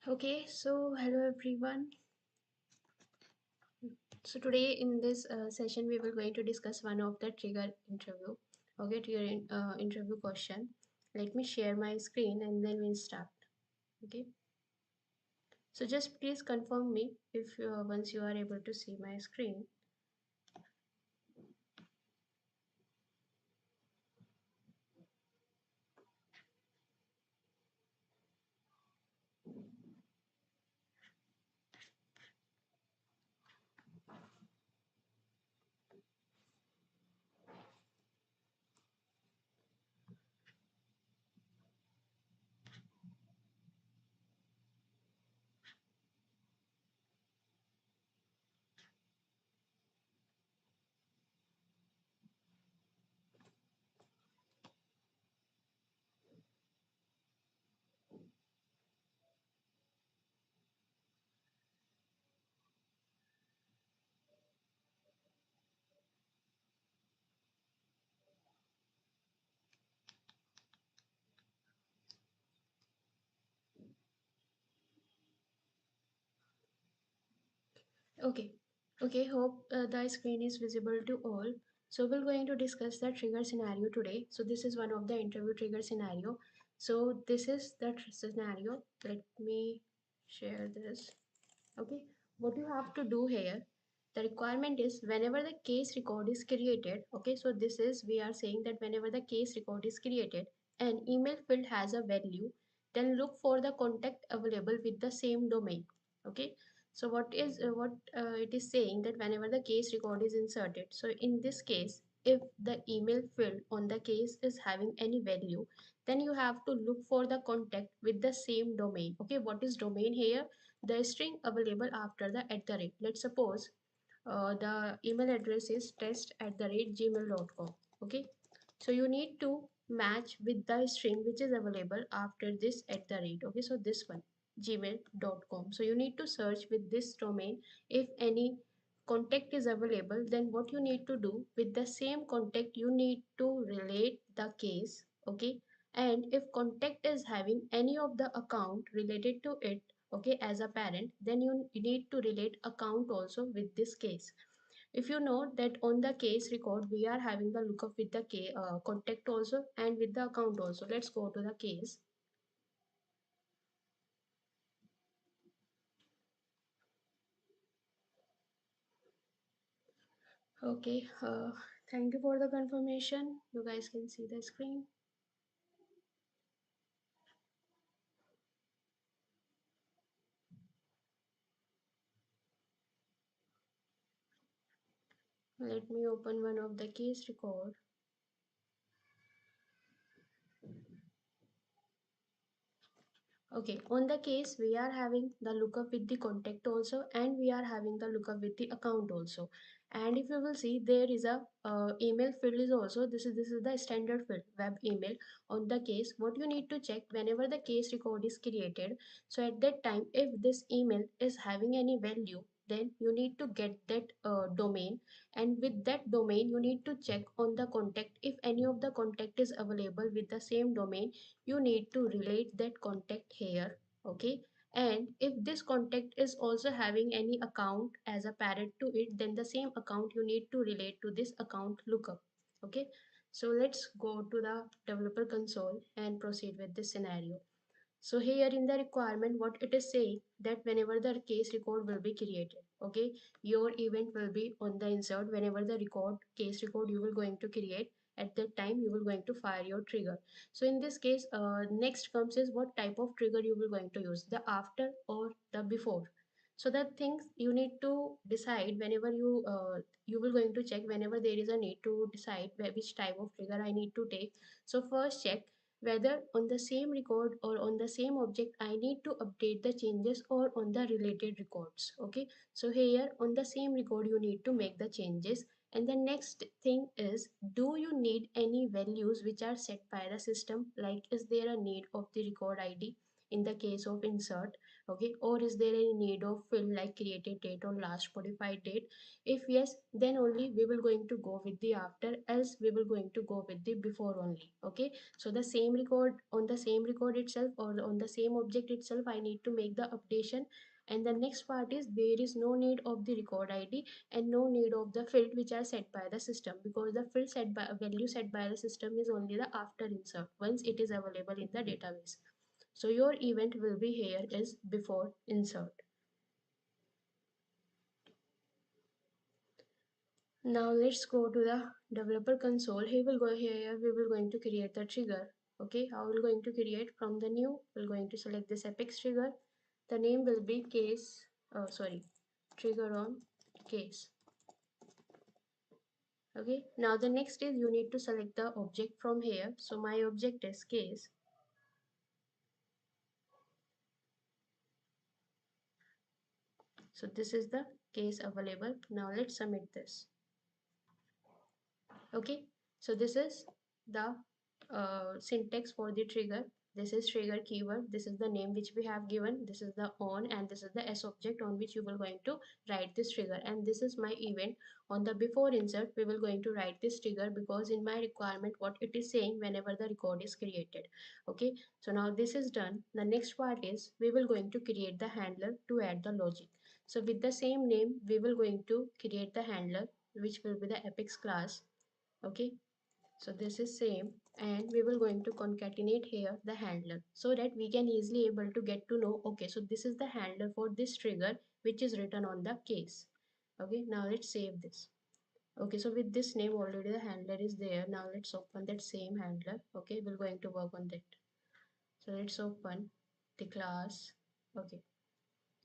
Okay, so hello everyone. So today in this session we will going to discuss one of the trigger interview. Okay, interview question. Let me share my screen and then we'll start. Okay. So just please confirm me if once you are able to see my screen. Okay. Okay, hope the screen is visible to all. So we're going to discuss the trigger scenario today. So this is one of the interview trigger scenario. So this is the scenario. Let me share this. Okay, what you have to do here, the requirement is whenever the case record is created. Okay, so this is we are saying that whenever the case record is created and email field has a value, then look for the contact available with the same domain. Okay, so what it is saying that whenever the case record is inserted, so in this case if the email field on the case is having any value, then you have to look for the contact with the same domain. Okay, what is domain here? The string available after the at the rate. Let's suppose the email address is test@gmail.com. Okay, so you need to match with the string which is available after this at the rate. Okay, so this one gmail.com. So you need to search with this domain if any contact is available, then what you need to do with the same contact, you need to relate the case. Okay, and if contact is having any of the account related to it, okay, as a parent, then you need to relate account also with this case. If you know that on the case record we are having the lookup with the contact also and with the account also. Let's go to the case. Okay, thank you for the confirmation. You guys can see the screen. Let me open one of the case record. Okay, on the case we are having the lookup with the contact also and we are having the lookup with the account also. And if you will see, there is a email field is also, this is the standard field, web email. On the case, what you need to check whenever the case record is created, so at that time if this email is having any value, then you need to get that domain, and with that domain you need to check on the contact. If any of the contact is available with the same domain, you need to relate that contact here. Okay, and if this contact is also having any account as a parent to it, then the same account you need to relate to this account lookup. Okay, so let's go to the developer console and proceed with this scenario. So here in the requirement, what it is saying that whenever the case record will be created, okay, your event will be on the insert. Whenever the record case record you will going to create, at that time you will going to fire your trigger. So in this case, next comes is what type of trigger you will going to use, the after or the before. So that things you need to decide whenever you will going to check whenever there is a need to decide which type of trigger I need to take. So first check whether on the same record or on the same object I need to update the changes or on the related records. Okay, so here on the same record you need to make the changes. And the next thing is, do you need any values which are set by the system, like is there a need of the record id in the case of insert? Okay, or is there any need of field like created date or last modified date? If yes, then only we will going to go with the after, else we will going to go with the before only. Okay, so the same record, on the same record itself or on the same object itself I need to make the updation. And the next part is, there is no need of the record id and no need of the field which are set by the system, because the field set by value set by the system is only the after insert once it is available in the database. So your event will be here is before insert. Now let's go to the developer console. Here will go here. We will going to create the trigger. Okay, how we going to create from the new? We're going to select this apex trigger. The name will be case. Sorry, trigger on case. Okay. Now the next is you need to select the object from here. So my object is case. So this is the case available. Now let's submit this. Okay, so this is the syntax for the trigger. This is trigger keyword, this is the name which we have given, this is the on, and this is the s object on which you will going to write this trigger. And this is my event. On the before insert we will going to write this trigger, because in my requirement what it is saying whenever the record is created. Okay, so now this is done. The next part is we will going to create the handler to add the logic. So with the same name we will going to create the handler, which will be the apex class. Okay, so this is same, and we will going to concatenate here the handler, so that we can easily able to get to know, okay, so this is the handler for this trigger which is written on the case. Okay, now let's save this. Okay, so with this name already the handler is there. Now let's open that same handler. Okay, we're going to work on that. So let's open the class. Okay,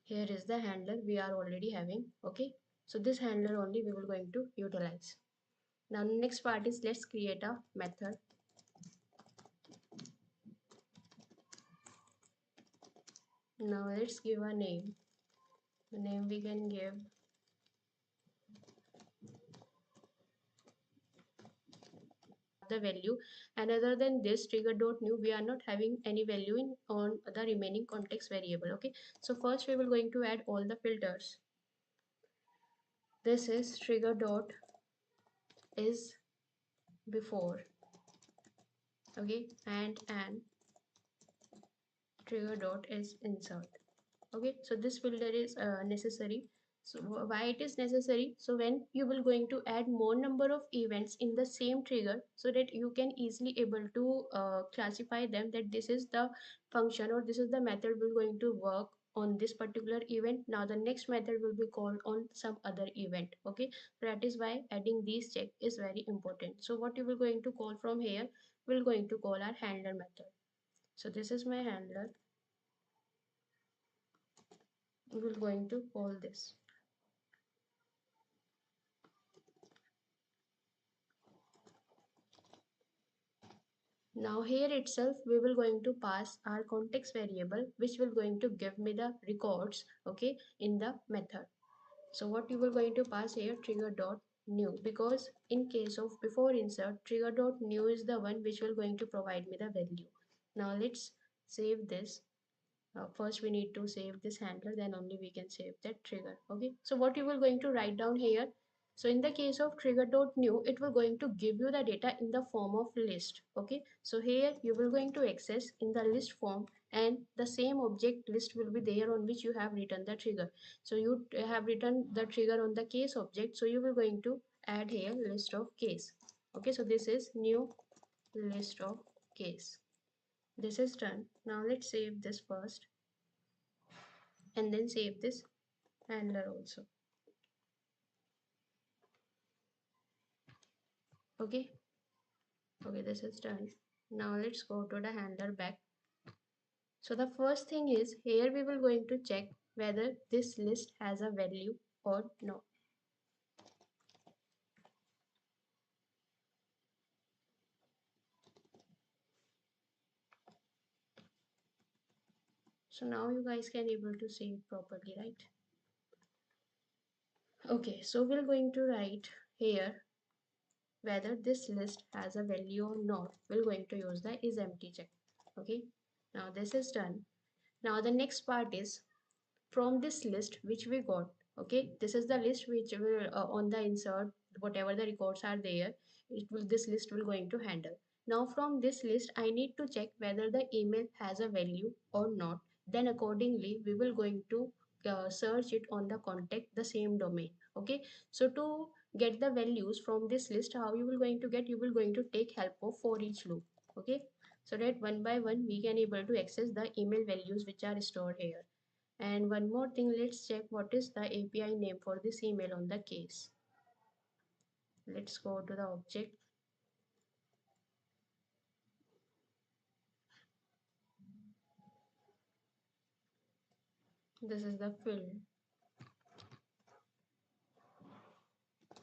here is the handler we are already having. Okay, so this handler only we will going to utilize. Now next part is, let's create a method. Now let's give a name. The name we can give the value, and other than this trigger dot new we are not having any value in on the remaining context variable. Okay, so first we will going to add all the filters. this is trigger dot is before, okay, and trigger dot is insert. Okay, so this filter is necessary. So why it is necessary? So when you will going to add more number of events in the same trigger, so that you can easily able to classify them, that this is the function or this is the method will going to work on this particular event. Now the next method will be called on some other event. Okay, so that is why adding these check is very important. So what you will going to call from here, we're going to call our handler method. So this is my handler, we will going to call this. Now here itself we will going to pass our context variable, which will going to give me the records, okay, in the method. So what you will going to pass here, trigger dot new, because in case of before insert, trigger dot new is the one which will going to provide me the value. Now let's save this. First we need to save this handler, then only we can save that trigger. Okay, so what you will going to write down here, so in the case of trigger dot new, it will going to give you the data in the form of list. Okay, so here you will going to access in the list form, and the same object list will be there on which you have written the trigger. So you have written the trigger on the case object, so you will going to add here list of case. Okay, so this is new list of case. This is done. Now let's save this first and then save this handler also. Okay, okay, this is done. Now let's go to the handler back. So the first thing is here we will going to check whether this list has a value or no. So now you guys can able to see it properly, right? Okay, so we're going to write here whether this list has a value or not. We're going to use the is empty check. Okay, now this is done. Now the next part is from this list which we got. Okay, this is the list which will on the insert, whatever the records are there, it will, this list will going to handle. Now from this list I need to check whether the email has a value or not. Then accordingly we will going to search it on the contact the same domain. Okay, so to get the values from this list, how you will going to get, you will going to take help of for each loop. Okay, so that one by one we can able to access the email values which are stored here. And one more thing, let's check what is the API name for this email on the case. Let's go to the object. This is the field.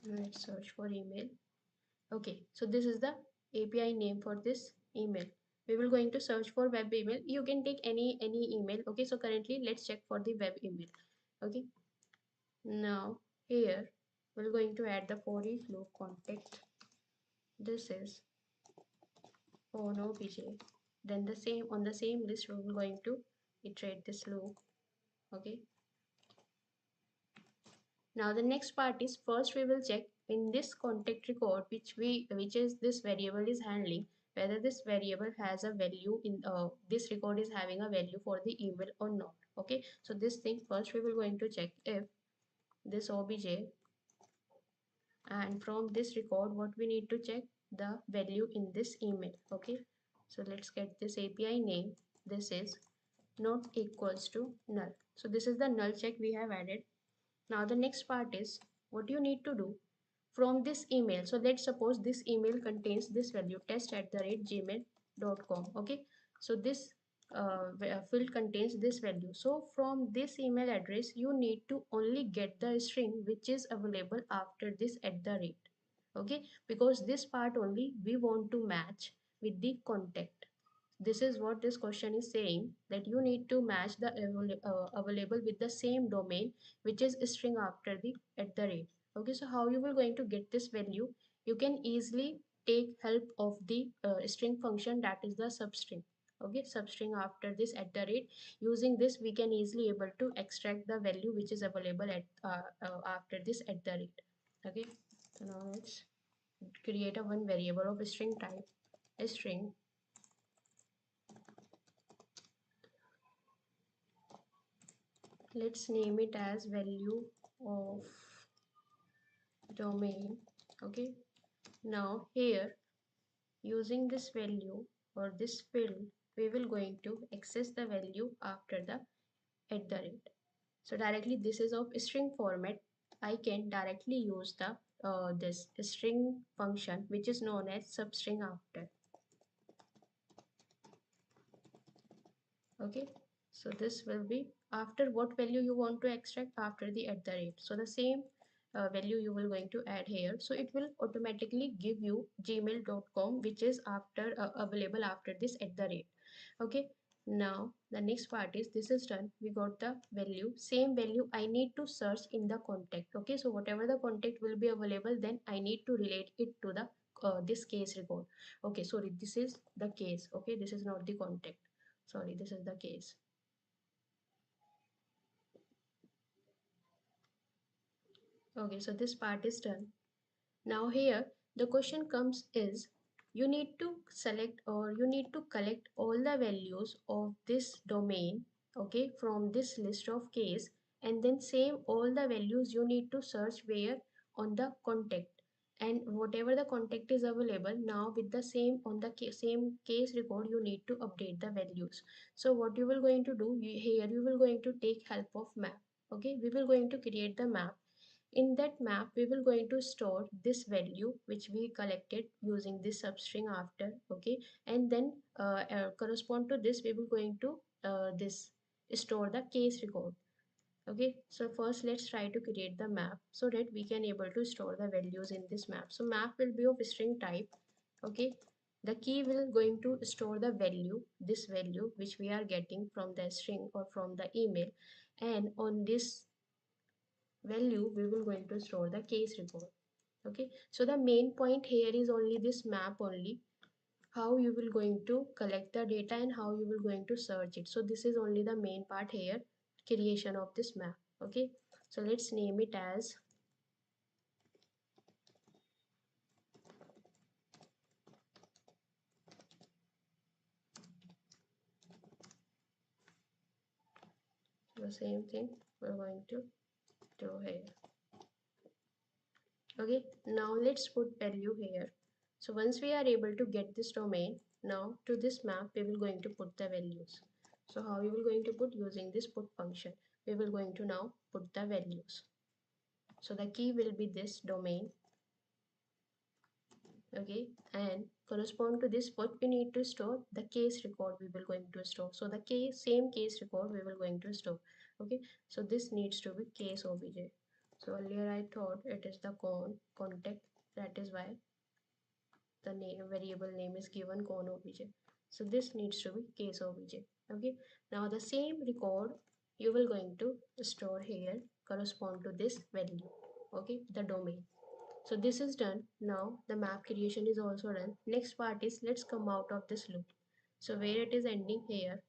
Let's search for email. Okay, so this is the API name for this email. We will going to search for web email. You can take any email. Okay, so currently let's check for the web email. Okay, now here we're going to add the for each loop context. This is on obj. Then the same on the same list we're going to iterate this loop. Okay, now the next part is first we will check in this contact record which is this variable is handling, whether this variable has a value in this record is having a value for the email or not. Okay, so this thing first we will going to check if this obj, and from this record what we need to check the value in this email. Okay, so let's get this API name. This is not equals to null. So this is the null check we have added. Now the next part is what you need to do from this email. So let's suppose this email contains this value test@gmail.com. Okay, so this field contains this value. So from this email address you need to only get the string which is available after this at the rate. Okay, because this part only we want to match with the contact. This is what this question is saying, that you need to match the available with the same domain which is string after the at the rate. Okay, so how you will going to get this value, you can easily take help of the string function, that is the substring. okay, substring after this at the rate. Using this we can easily able to extract the value which is available at after this at the rate. Okay, so now let's create a one variable of string type, a string. Let's name it as value of domain. Okay, now here using this value or this field, we will going to access the value after the at the rate. So directly this is of string format. I can directly use the this string function which is known as substring after. Okay, so this will be after what value you want to extract after the at the rate. So the same value you will going to add here, so it will automatically give you gmail.com which is after available after this at the rate. Okay, now the next part is this is done. We got the value, same value I need to search in the contact. Okay, so whatever the contact will be available, then I need to relate it to the this case record. Okay, sorry, this is the case. Okay, this is not the contact, sorry, this is the case. Okay, so this part is done. Now here the question comes is you need to select or you need to collect all the values of this domain, okay, from this list of case, and then same all the values you need to search where on the contact, and whatever the contact is available now with the same on the same case record you need to update the values. So what you will going to do, here you will going to take help of map. Okay, we will going to create the map. In that map we will going to store this value which we collected using this substring after. Okay, and then correspond to this we will going to this store the case record. Okay, so first let's try to create the map so that we can able to store the values in this map. So map will be of string type. Okay, the key will going to store the value, this value which we are getting from the string or from the email, and on this value we will going to store the case record. Okay, so the main point here is only this map only, how you will going to collect the data and how you will going to search it. So this is only the main part here, creation of this map. Okay, so let's name it as the same thing we're going to do here. Okay, now let's put value here. So once we are able to get this domain, now to this map we will going to put the values. So how we will going to put, using this put function we will going to now put the values. So the key will be this domain. Okay, and correspond to this what we need to store, the case record we will going to store. So the case, same case record we will going to store. Okay, so this needs to be case obj. So earlier I thought it is the contact, that is why the name variable name is given con obj. So this needs to be case obj. Okay, now the same record you will going to store here correspond to this value. Okay, the domain. So this is done. Now the map creation is also done. Next part is let's come out of this loop. So where it is ending here,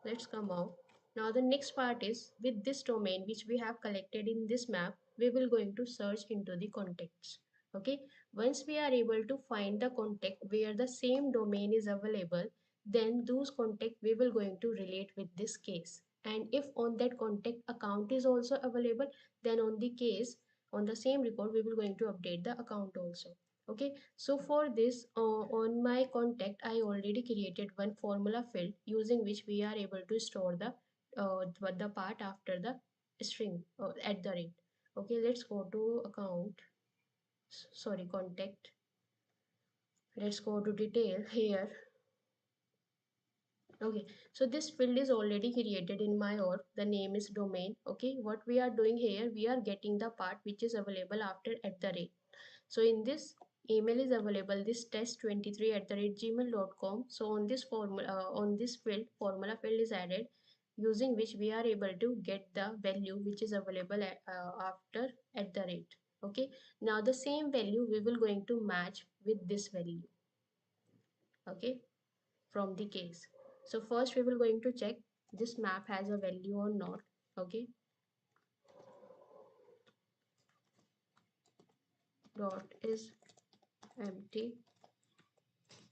let's come out. Now the next part is with this domain which we have collected in this map, we will going to search into the contexts. Okay, once we are able to find the contact where the same domain is available, then those contact we will going to relate with this case. And if on that contact account is also available, then on the case on the same record we will going to update the account also. Okay, so for this on my contact I already created one formula field using which we are able to store the part after the string at the rate. Okay, let's go to account, sorry, contact. Let's go to detail here. Okay, so this field is already created in my org, the name is domain. Okay, what we are doing here, we are getting the part which is available after at the rate. So in this email is available this test23 at the rate gmail.com. So on this formula on this field formula field is added, using which we are able to get the value which is available after at the rate. Okay, now the same value we will going to match with this value. Okay, from the case. So first we will going to check this map has a value or not. Okay, dot is empty.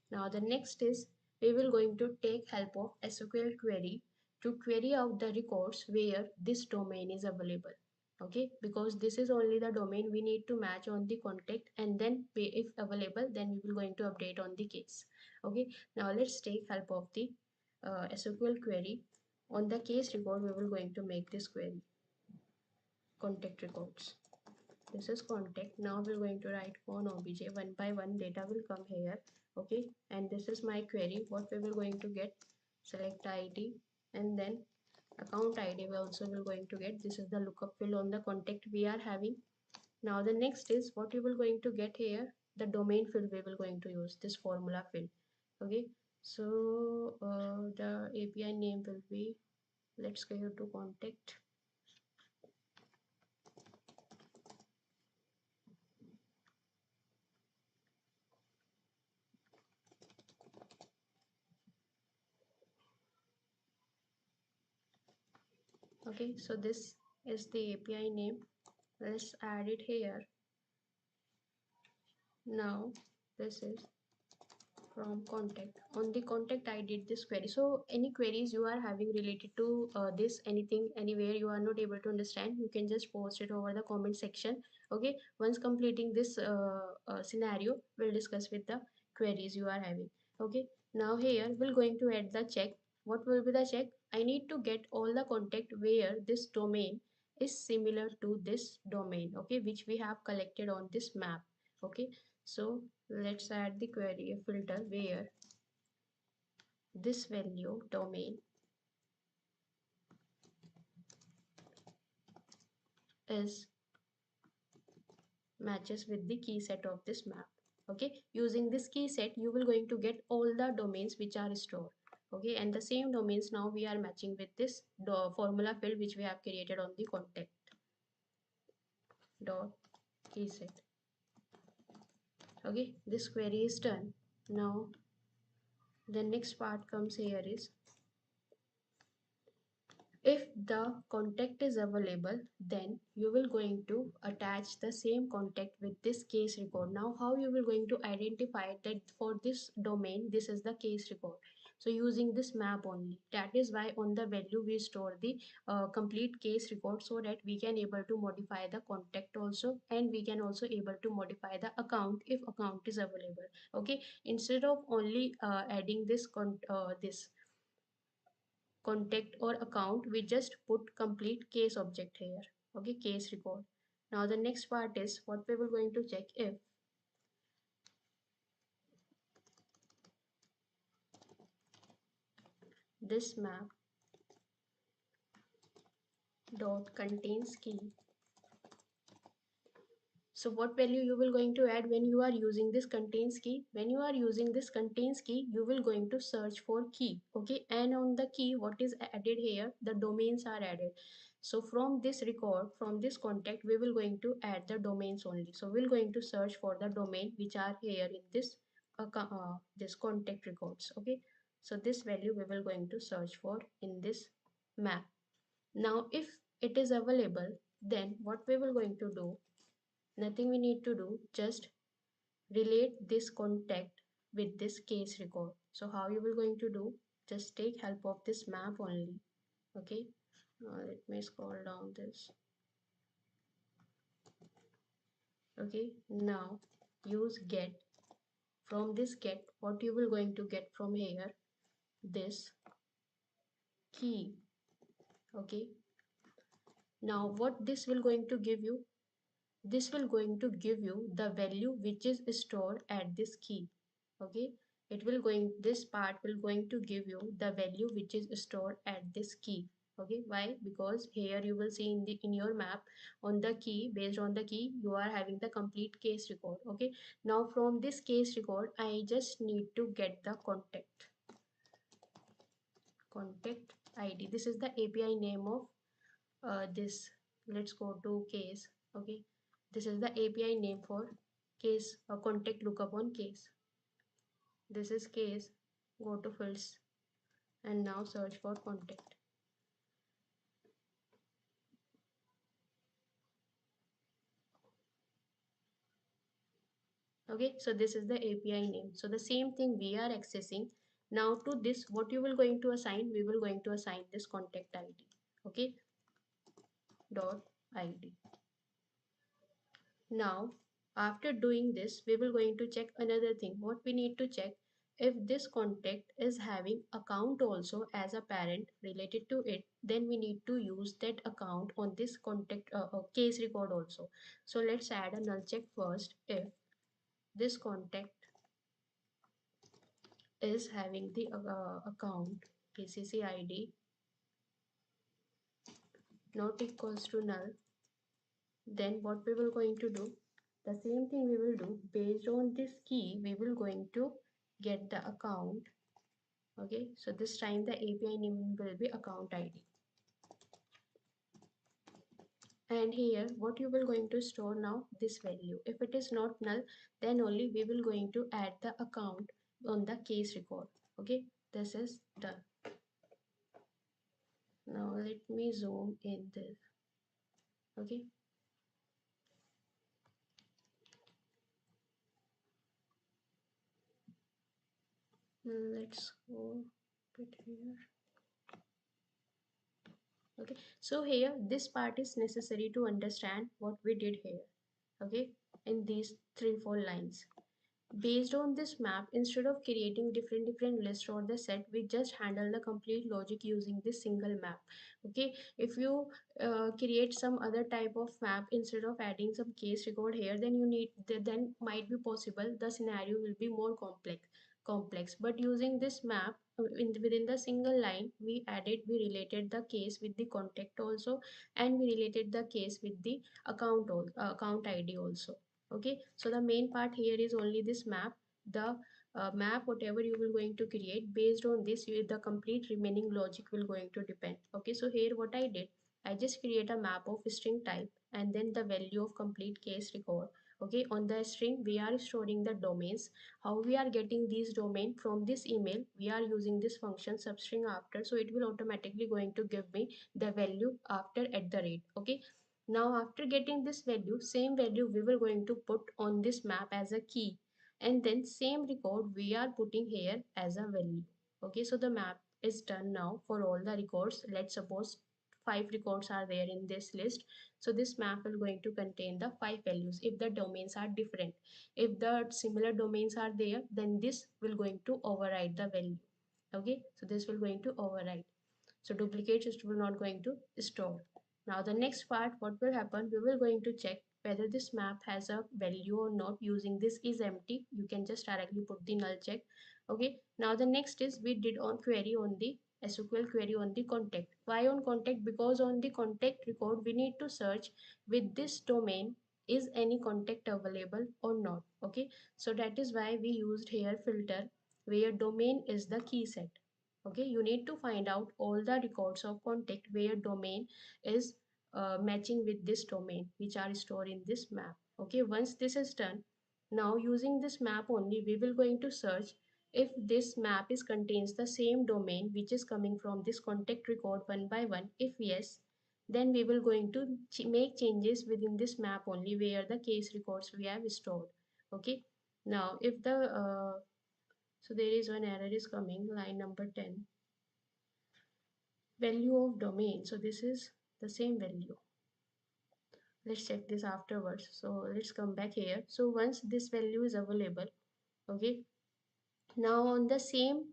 Now the next is we will going to take help of SQL query to query out the records where this domain is available. Okay, because this is only the domain we need to match on the contact, and then if available then we will going to update on the case. Okay, now let's take help of the SQL query. On the case record we will going to make this query contact records. This is contact. Now we're going to write on obj one by one data will come here. Okay, and this is my query. What we will going to get, select id, and then account id we also will going to get. This is the lookup field on the contact we are having. Now the next is what we will going to get here, the domain field we will going to use, this formula field. Okay, so the API name will be, let's go to contact. Okay, so this is the API name. Let's add it here. Now this is from contact. On the contact I did this query. So any queries you are having related to this, anything, anywhere you are not able to understand, you can just post it over the comment section. Okay, once completing this scenario, we'll discuss with the queries you are having. Okay, now here we're going to add the check. What will be the check? I need to get all the contact where this domain is similar to this domain, okay, which we have collected on this map. Okay, so let's add the query filter where this value domain is matches with the key set of this map. Okay, using this key set you will going to get all the domains which are stored. Okay, and the same domains now we are matching with this formula field which we have created on the contact dot key set. Okay, this query is done. Now the next part comes here is, if the contact is available, then you will going to attach the same contact with this case record. Now how you will going to identify that for this domain this is the case record? So using this map only. That is why on the value we store the complete case record, so that we can able to modify the contact also, and we can also able to modify the account if account is available. Okay, instead of only adding this contact or account, we just put complete case object here. Okay, case record. Now the next part is what we were going to check, if this map dot contains key. So what value you will going to add when you are using this contains key? When you are using this contains key, you will going to search for key. Okay, and on the key what is added here, the domains are added. So from this record, from this contact, we will going to add the domains only. So we're going to search for the domain which are here in this contact records. Okay, so this value we will going to search for in this map. Now if it is available, then what we will going to do, nothing we need to do, just relate this contact with this case record. So how you will going to do, just take help of this map only. Okay, let me scroll down this. Okay, now use get. From this get, what you will going to get from here, this key. Okay, now what this will going to give you, this will going to give you the value which is stored at this key. Okay, it will going, this part will going to give you the value which is stored at this key. Okay, why? Because here you will see in your map, on the key, based on the key you are having the complete case record. Okay, now from this case record I just need to get the contact id. This is the API name of this. Let's go to case. Okay, this is the API name for case, contact lookup on case. This is case. Go to fields and now search for contact. Okay, so this is the API name. So the same thing we are accessing. Now to this, what you will going to assign, we will going to assign this contact ID. Okay, dot ID. Now after doing this, we will going to check another thing. What we need to check, if this contact is having account also as a parent related to it, then we need to use that account on this contact case record also. So let's add a null check first. If this contact is having the account KCC ID not equals to null, then what we will going to do, the same thing we will do, based on this key we will going to get the account. Okay, so this time the API name will be account ID, and here what you will going to store now, this value. If it is not null, then only we will going to add the account on the case record. Okay, this is done. Now let me zoom in this. Okay, let's go bit here. Okay, so here this part is necessary to understand what we did here. Okay, in these 3-4 lines, based on this map, instead of creating different lists or the set, we just handle the complete logic using this single map. Okay, if you create some other type of map instead of adding some case record here, then you need, then might be possible the scenario will be more complex. But using this map, within the single line, we related the case with the contact also, and we related the case with the account ID also. Okay, so the main part here is only this map. The map whatever you will going to create, based on this the complete remaining logic will going to depend. Okay, so here what I did, I just create a map of string type and then the value of complete case record. Okay, on the string we are storing the domains. How we are getting these domain, from this email we are using this function substring after, so it will automatically going to give me the value after at the rate. Okay, now after getting this value, same value we will going to put on this map as a key, and then same record we are putting here as a value. Okay, so the map is done now for all the records. Let's suppose 5 records are there in this list. So this map will going to contain the 5 values if the domains are different. If the similar domains are there, then this will going to override the value. Okay, so this will going to override, so duplicates it will not going to store. Now the next part, what will happen, we will going to check whether this map has a value or not using this is empty. You can just directly put the null check. Okay, now the next is we did on query on the SQL query on the contact. Why on contact? Because on the contact record we need to search with this domain, is any contact available or not. Okay, so that is why we used here filter where domain is the key set. Okay, you need to find out all the records of contact where domain is matching with this domain, which are stored in this map. Okay, once this is done, now using this map only we will going to search if this map is contains the same domain which is coming from this contact record one by one. If yes, then we will going to make changes within this map only where the case records we have stored. Okay, now if the so there is one error is coming, line number 10, value of domain. So this is the same value. Let's check this afterwards. So let's come back here. So once this value is available, okay, now on the same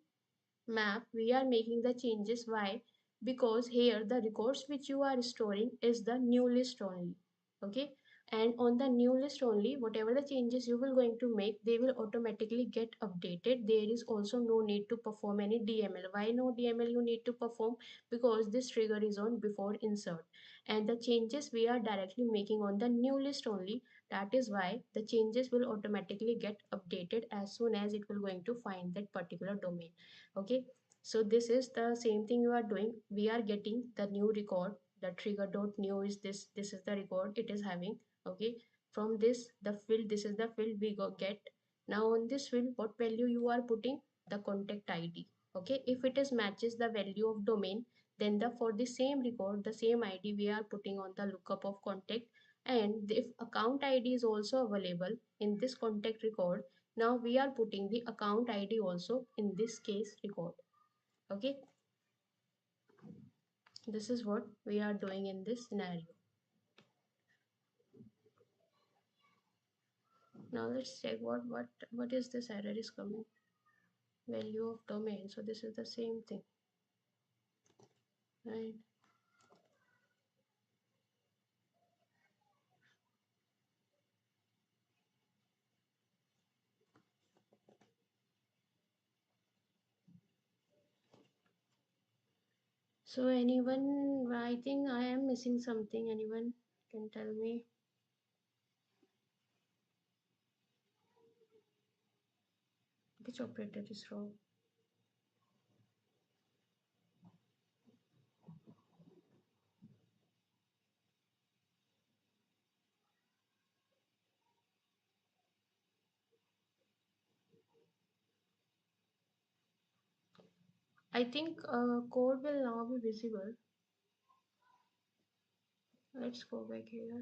map we are making the changes. Why? Because here the records which you are storing is the new list only. Okay, and on the new list only, whatever the changes you will going to make, they will automatically get updated. There is also no need to perform any DML. Why no DML you need to perform? Because this trigger is on before insert, and the changes we are directly making on the new list only. That is why the changes will automatically get updated as soon as it will going to find that particular domain. Okay, so this is the same thing you are doing. We are getting the new record, the trigger dot new is this is the record it is having. Okay, from this the field, this is the field we go get. Now on this field what value you are putting? The contact ID. Okay, if it is matches the value of domain, then the for the same record, the same ID we are putting on the lookup of contact. And if account ID is also available in this contact record, now we are putting the account ID also in this case record. Okay, this is what we are doing in this scenario. Now let's check what is this error is coming. Value of domain. So this is the same thing, right? So anyone, I think I am missing something. Anyone can tell me which operator is wrong? I think code will now be visible. Let's go back here.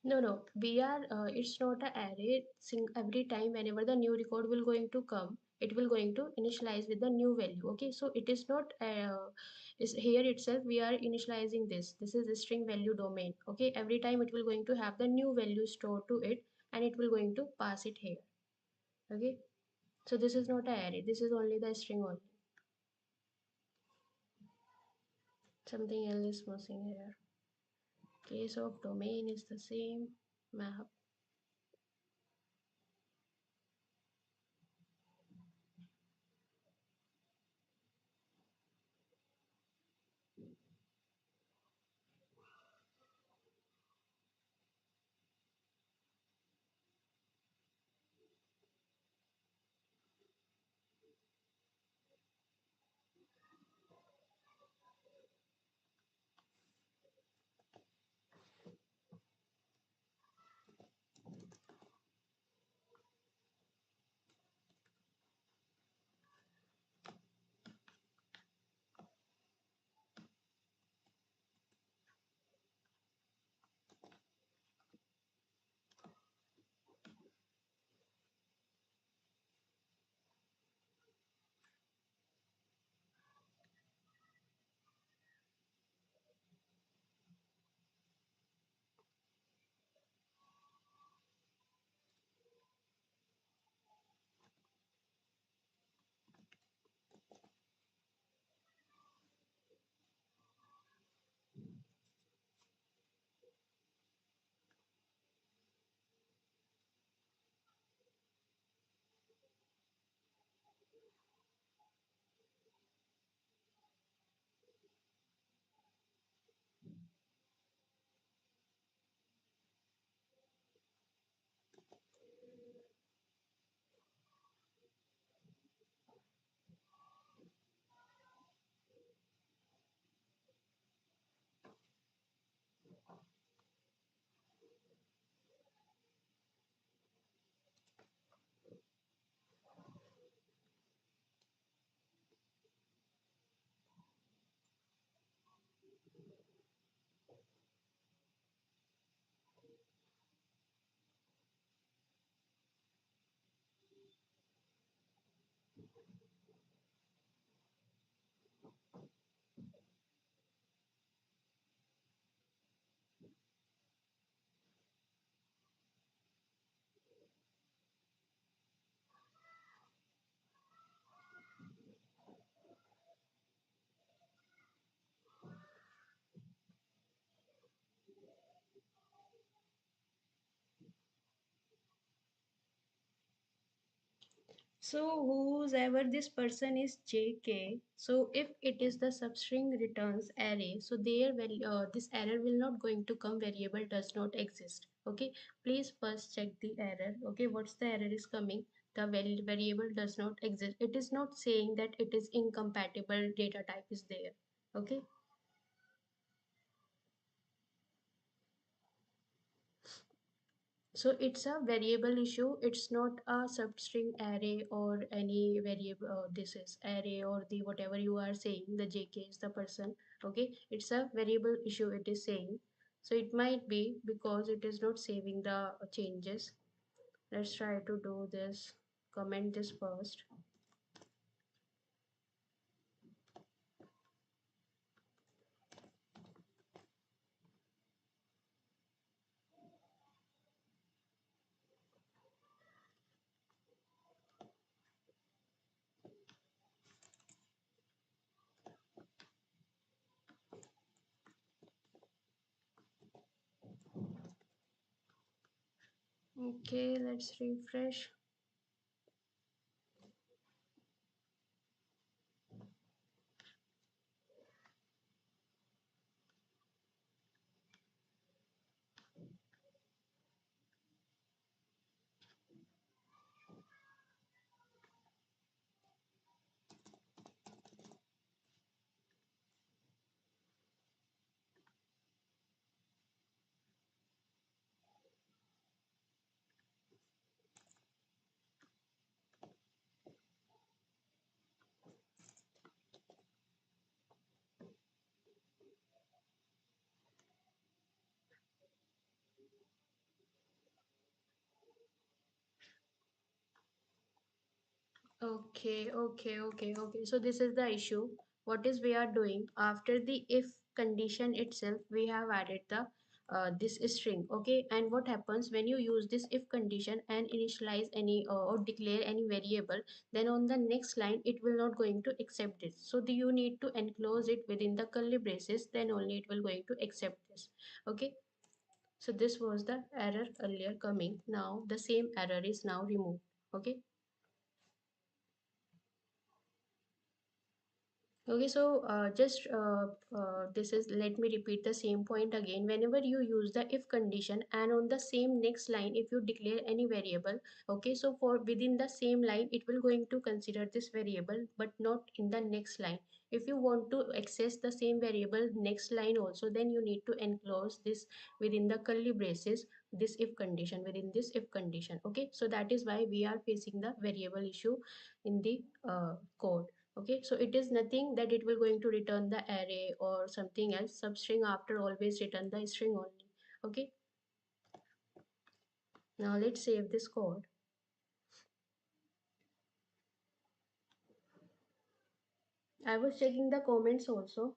No, no, we are, it's not a array. Every time whenever the new record will going to come, it will going to initialize with the new value. Okay, so it is not, is here itself we are initializing this. This is a string value domain. Okay, every time it will going to have the new value stored to it and it will going to pass it here. Okay, so this is not a array. This is only the string only. Something else is missing here. Case of domain is the same. Map. So whoever this person is JK, so if it is the substring returns array, so there this error will not going to come variable does not exist. Okay, please first check the error. Okay, what's the error is coming? The variable does not exist. It is not saying that it is incompatible data type is there. Okay. So it's a variable issue. It's not a substring array or any variable. This is array or the whatever you are saying. The JK is the person. Okay, it's a variable issue. It is saying. So it might be because it is not saving the changes. Let's try to do this. Comment this first. Okay, let's refresh. Okay. So this is the issue. What is we are doing after the if condition itself, we have added the this string. Okay, and what happens when you use this if condition and initialize any or declare any variable? Then on the next line, it will not going to accept this. So you need to enclose it within the curly braces. Then only it will going to accept this. Okay. So this was the error earlier coming. Now the same error is now removed. Okay. Okay, so this is, let me repeat the same point again. Whenever you use the if condition and on the same next line, if you declare any variable, okay, so for within the same line, it will going to consider this variable, but not in the next line. If you want to access the same variable next line also, then you need to enclose this within the curly braces, this if condition, within this if condition. Okay, so that is why we are facing the variable issue in the code. Okay, so it is nothing that it will going to return the array or something else. Substring after always return the string only. Okay, now let's save this code. I was checking the comments also.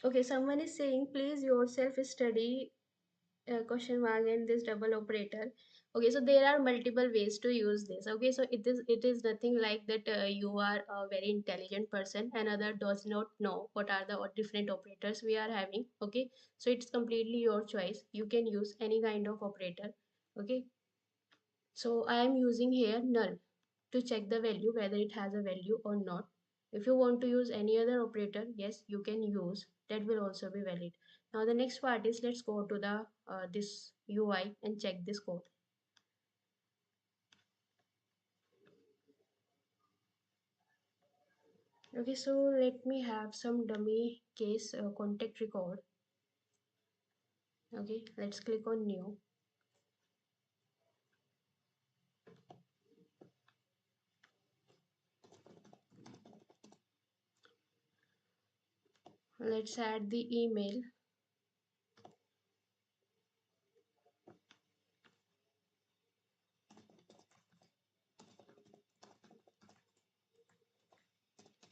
Okay, someone is saying please yourself study question mark and this double operator. Okay, so there are multiple ways to use this. Okay, so it is nothing like that you are a very intelligent person and other does not know what are the different operators we are having. Okay, so it's completely your choice. You can use any kind of operator. Okay, so I am using here null to check the value whether it has a value or not. If you want to use any other operator, yes, you can use, that will also be valid. Now the next part is, let's go to the this UI and check this code. Okay, so let me have some dummy case contact record. Okay, let's click on new. Let's add the email.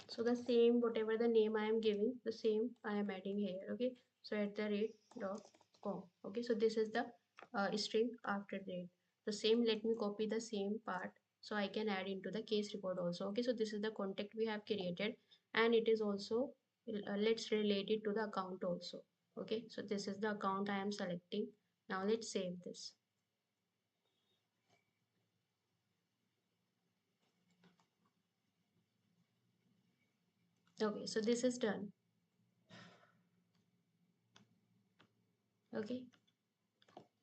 So the same, whatever the name I am giving, the same I am adding here. Okay, so at the rate dot com. Okay, so this is the string after rate. The same, let me copy the same part so I can add into the case record also. Okay, so this is the contact we have created and it is also let's relate it to the account also. Okay, so this is the account I am selecting. Now let's save this. Okay, so this is done. Okay,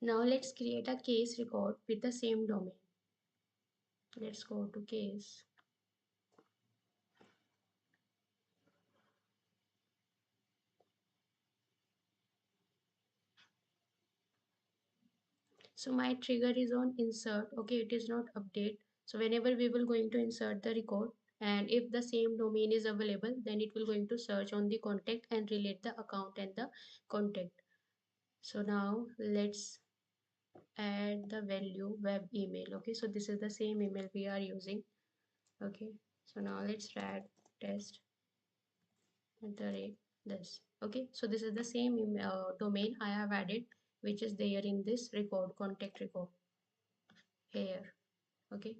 now let's create a case record with the same domain. Let's go to case. So my trigger is on insert. Okay, it is not update. So whenever we will going to insert the record, and if the same domain is available, then it will going to search on the contact and relate the account and the contact. So now let's add the value web email. Okay, so this is the same email we are using. Okay, so now let's add test at the rate this. Okay, so this is the same email, domain I have added, which is there in this record, contact record here. Okay,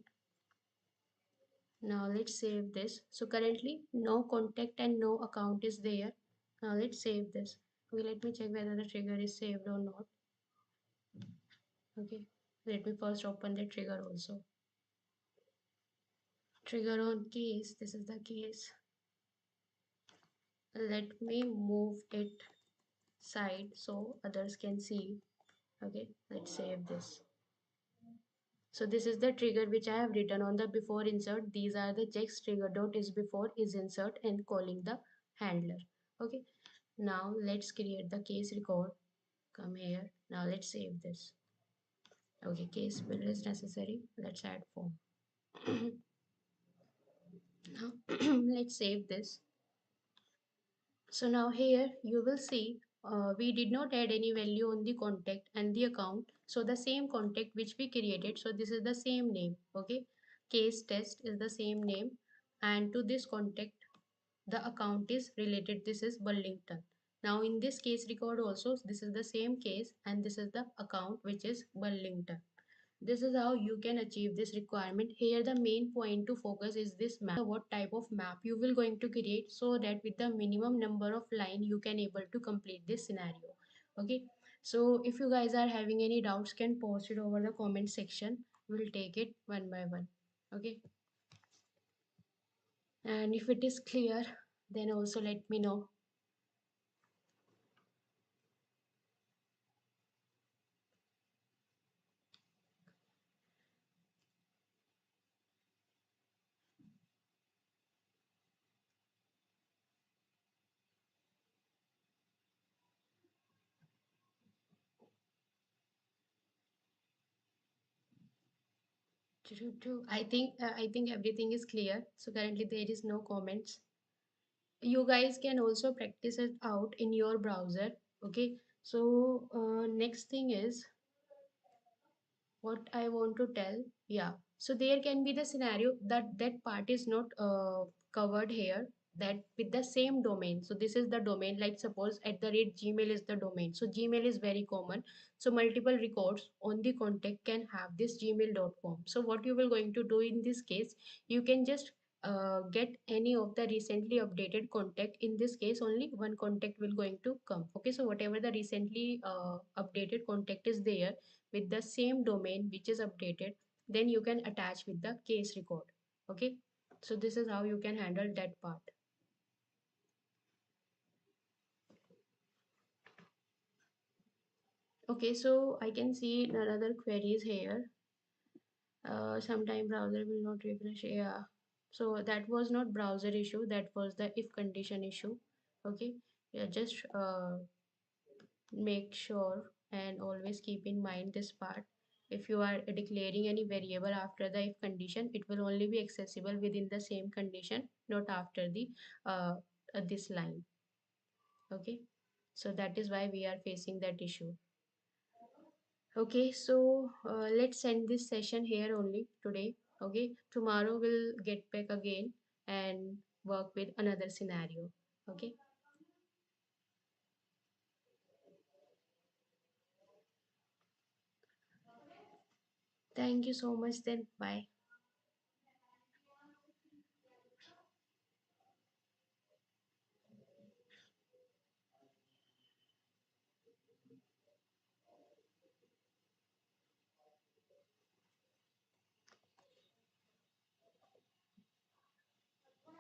now let's save this. So currently no contact and no account is there. Now let's save this. Okay, let me check whether the trigger is saved or not. Okay, let me first open the trigger also. Trigger on case, this is the case. Let me move it side so others can see. Okay, let's save this. So this is the trigger which I have written on the before insert. These are the checks trigger dot is before is insert and calling the handler. Okay, now let's create the case record. Come here. Now let's save this. Okay, case build is necessary. Let's add form. Now let's save this. So now here you will see we did not add any value on the contact and the account. So the same contact which we created. So this is the same name. Okay. Case test is the same name. And to this contact, the account is related. This is Burlington. Now in this case record also, this is the same case and this is the account which is Burlington. This is how you can achieve this requirement. Here the main point to focus is this map. What type of map you will going to create so that with the minimum number of line you can able to complete this scenario. Okay. So if you guys are having any doubts, can post it over the comment section. We'll take it one by one. Okay. And if it is clear, then also let me know. I think everything is clear. So currently there is no comments. You guys can also practice it out in your browser. Okay, so next thing is what I want to tell. Yeah, so there can be the scenario that that part is not covered here, that with the same domain. So this is the domain, like suppose at the rate gmail is the domain. So gmail is very common. So multiple records on the contact can have this gmail.com. So what you will going to do in this case, you can just get any of the recently updated contact. In this case only one contact will going to come. Okay, so whatever the recently updated contact is there with the same domain which is updated, then you can attach with the case record. Okay, so this is how you can handle that part. Okay, so I can see another queries here. Sometime browser will not refresh. Yeah, so that was not browser issue, that was the if condition issue. Okay, yeah, just make sure and always keep in mind this part. If you are declaring any variable after the if condition, it will only be accessible within the same condition, not after the this line. Okay, so that is why we are facing that issue. Okay, so let's end this session here only today. Okay, tomorrow we'll get back again and work with another scenario. Okay, thank you so much then. Bye.